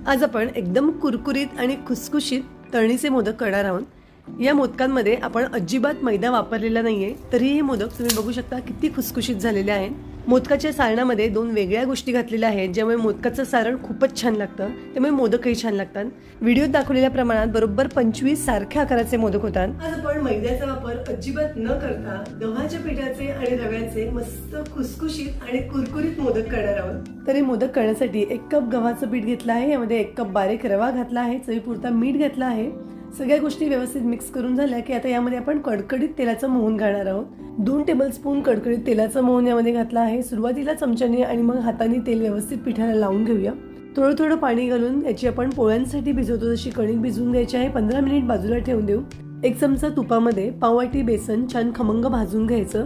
आज आपण एकदम कुरकुरीत आणि खुसखुशीत तळणीचे मोदक करणार आहोत। या मोदकांमध्ये आपण अजिबात मैदा वापरलेला नाहीये, तरी हे मोदक तुम्ही बघू शकता किती खुसखुशीत झालेले आहेत। मोदकाच्या सारणामध्ये दोन वेगळ्या गोष्टी घातलेल्या आहेत, ज्यामुळे मोदकाचं सारण खूपच छान लागतं, त्यामुळे मोदकही छान लागतात। व्हिडिओत दाखवलेल्या प्रमाणात बरोबर 25 सारख्या आकाराचे मोदक होतात। आज आपण मैद्याचा वापर अजिबात न करता गव्हाच्या पिठाचे आणि रव्याचे मस्त खुसखुशीत आणि कुरकुरीत मोदक करणार आहोत। तर हे मोदक करण्यासाठी 1 कप गव्हाचं पीठ घेतलं आहे, यामध्ये 1 कप बारीक रवा घातला आहे, चवीपुरता मीठ घातलं आहे। सगळ्या गोष्टी व्यवस्थित मिक्स करून झाल्या की आता यामध्ये आपण कडकडीत तेलाचं मोहन घालणार आहोत। 2 टेबलस्पून कडकडीत तेलाचं मोहन यामध्ये घातलं आहे। सुरुवातीला चमच्याने आणि मग हाताने तेल व्यवस्थित पिठाला लावून घेऊया। थोडं थोडं पाणी घालून याची आपण पोळ्यांसाठी भिजवतो तशी कणिक भिजवून घ्यायची आहे। 15 मिनिट बाजूला ठेवून देऊ। 1 चमचा तुपामध्ये पाववाटी बेसन छान खमंग भाजून घ्यायचं।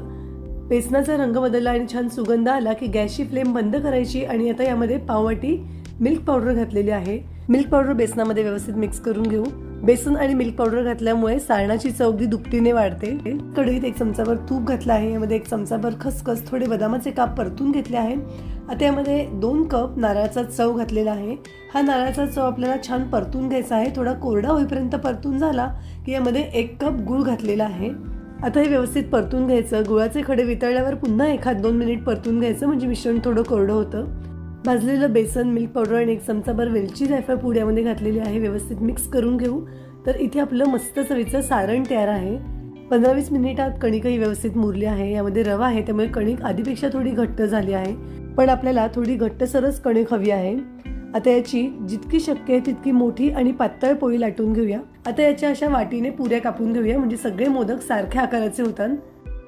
बेसनाचा रंग बदलला आणि छान सुगंध आला की गॅसची फ्लेम बंद करायची आणि आता यामध्ये पाववाटी मिल्क पावडर घातलेली आहे। मिल्क पावडर बेसनामध्ये व्यवस्थित मिक्स करून घेऊ। बेसन आणि मिल्क पावडर घातल्यामुळे सारणाची चव अगदी दुपटीने वाढते। कढईत 1 चमचाभर तूप घातलं आहे, यामध्ये 1 चमचाभर खसखस, थोडे बदामाचे काप परतून घेतले आहेत। आता यामध्ये 2 कप नारळाचा चव घातलेला आहे। हा नारळाचा चव आपल्याला छान परतून घ्यायचा आहे। थोडा कोरडा होईपर्यंत परतून झाला की यामध्ये 1 कप गूळ घातलेला आहे। आता हे व्यवस्थित परतून घ्यायचं। गुळाचे खडे वितळल्यावर पुन्हा 1-2 मिनिट परतून घ्यायचं, म्हणजे मिश्रण थोडं कोरडं होतं। भाजलेलं बेसन, मिल्क पावडर आणि 1 चमचाभर वेलची जायफळ पूड यामध्ये घातलेली आहे, व्यवस्थित मिक्स करून घेऊ। तर इथे आपलं मस्त चवीचं सारण तयार आहे। 15-20 मिनिटात कणिकही व्यवस्थित मुरली आहे। यामध्ये रवा आहे, त्यामुळे कणिक आधीपेक्षा थोडी घट्ट झाली आहे, पण आपल्याला थोडी घट्टसरच कणिक हवी आहे। आता याची जितकी शक्य आहे तितकी मोठी आणि पातळ पोळी लाटून घेऊया। आता याच्या अशा वाटीने पुऱ्या कापून घेऊया, म्हणजे सगळे मोदक सारख्या आकाराचे होतात।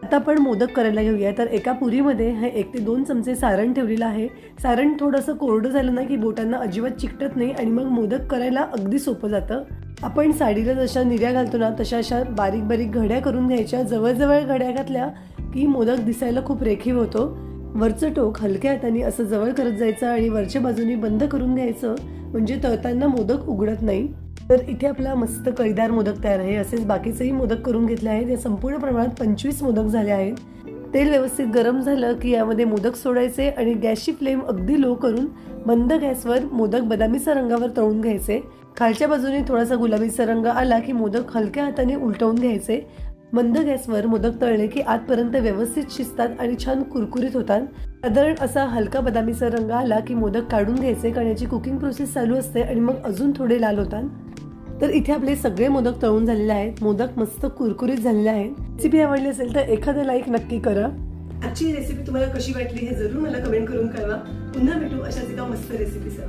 आता आपण मोदक करायला घेऊया। तर एका पुरीमध्ये हे 1 ते 2 चमचे सारण ठेवलेलं आहे। सारण थोडंसं कोरडं झालं ना की बोटांना अजिबात चिकटत नाही आणि मग मोदक करायला अगदी सोपं जातं। आपण साडीला जशा निर्या घालतो ना तशा अशा बारीक बारीक घड्या करून घ्यायच्या। जवळ घड्या घातल्या की मोदक दिसायला खूप रेखीव होतो। वरचं टोक हलक्या हाताने असं जवळ करत जायचं आणि वरच्या बाजूने बंद करून घ्यायचं, म्हणजे तळताना मोदक उघडत नाही। तर इथे आपला मस्त कळीदार मोदक तयार आहे। असेच बाकीचेही मोदक करून घेतले आहेत। या संपूर्ण प्रमाणात 25 मोदक झाले आहेत। तेल व्यवस्थित गरम झालं की यामध्ये मोदक सोडायचे आणि गॅसची फ्लेम अगदी लो करून मंद गॅसवर मोदक बदामीचा रंगावर तळून घ्यायचे। खालच्या बाजूने थोडासा गुलाबीचा रंग आला की मोदक हलक्या हाताने उलटवून घ्यायचे। मंद गॅसवर मोदक तळले की आतपर्यंत व्यवस्थित शिजतात आणि छान कुरकुरीत होतात। साधारण असा हलका बदामीचा रंग आला की मोदक काढून घ्यायचे, कारण याची कुकिंग प्रोसेस चालू असते आणि मग अजून थोडे लाल होतात। तर इथे आपले सगळे मोदक तळून झालेले आहेत। मोदक मस्त कुरकुरीत झालेले आहेत। रेसिपी आवडली असेल तर एखादं लाईक नक्की करा। आजची रेसिपी तुम्हाला कशी वाटली हे जरूर मला कमेंट करून कळवा। पुन्हा भेटू अशाच एका मस्त रेसिपीसह।